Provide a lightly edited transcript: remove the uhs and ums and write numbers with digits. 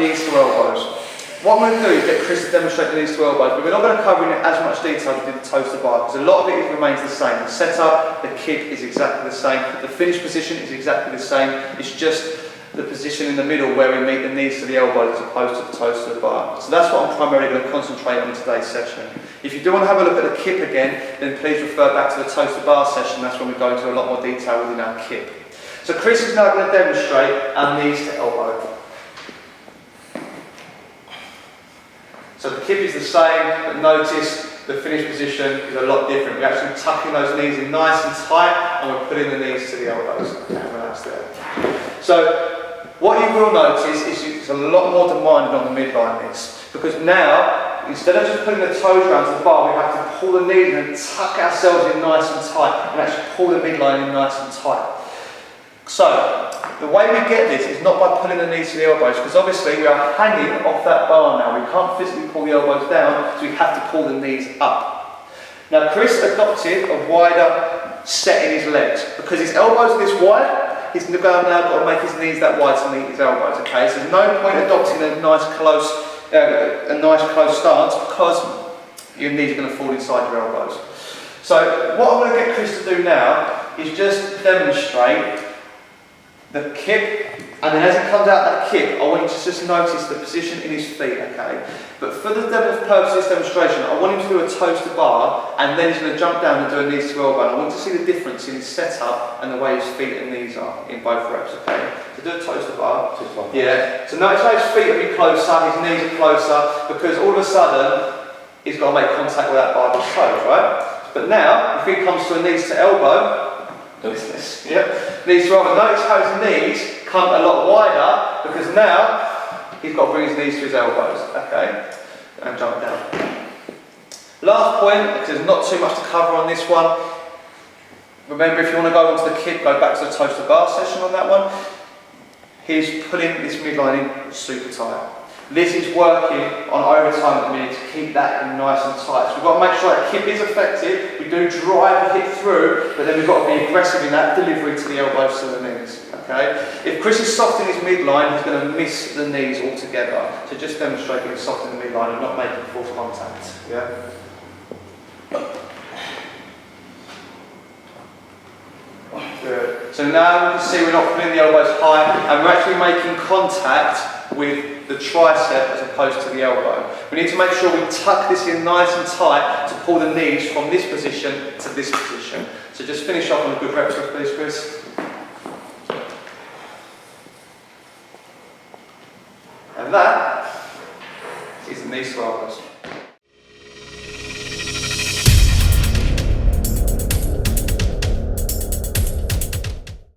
knees to elbows. What I'm going to do is get Chris to demonstrate the knees to elbows, but we're not going to cover in as much detail as we did the toes to bar, because a lot of it remains the same. The setup, the kick is exactly the same, the finish position is exactly the same. It's just the position in the middle where we meet the knees to the elbows as opposed to the toes to the bar. So that's what I'm primarily going to concentrate on in today's session. If you do want to have a look at the kip again, then please refer back to the toes to bar session. That's when we go into a lot more detail within our kip. So Chris is now going to demonstrate our knees to elbow. So the kip is the same, but notice the finish position is a lot different. We're actually tucking those knees in nice and tight, and we're putting the knees to the elbows. Okay, relax there. So what you will notice is it's a lot more demanding on the midline knees, because now, instead of just putting the toes around to the bar, we have to pull the knees in and tuck ourselves in nice and tight, and actually pull the midline in nice and tight. So, the way we get this is not by pulling the knees to the elbows, because obviously we are hanging off that bar now. We can't physically pull the elbows down, so we have to pull the knees up. Now Chris adopted a wider set in his legs. Because his elbows are this wide, he's now got to make his knees that wide to meet his elbows, okay? So there's no point adopting a nice close stance, because your knees are going to fall inside your elbows. So what I'm going to get Chris to do now is just demonstrate the kip, and then as it comes out that kip, I want you to just notice the position in his feet, okay? But for the purpose of this demonstration, I want him to do a toes to bar, and then he's going to jump down and do a knees to elbow. And I want to see the difference in his setup and the way his feet and knees are in both reps, okay? So do a toes to bar. Yeah. So notice how his feet will be closer, his knees are closer, because all of a sudden, he's got to make contact with that bar with his toes, right? But now, if he comes to a knees to elbow, this. Yep. Knees to elbow. Notice how his knees come a lot wider, because now he's got to bring his knees to his elbows. Okay? And jump down. Last point, because there's not too much to cover on this one. Remember, if you want to go onto the kip, go back to the toes to bar session on that one. He's pulling this midline in super tight. This is working on overtime at the minute to keep that in nice and tight. So we've got to make sure that kip is effective. We do drive the hip through, but then we've got to be aggressive in that delivery to the elbows to the knees. Okay? If Chris is soft in his midline, he's going to miss the knees altogether. So just demonstrate being soft in the midline and not making force contact. Yeah? Good. So now you can see we're not putting the elbows high, and we're actually making contact with the tricep as opposed to the elbow. We need to make sure we tuck this in nice and tight to pull the knees from this position to this position. So just finish off on a good rep, please, Chris. And that is the knees to elbows.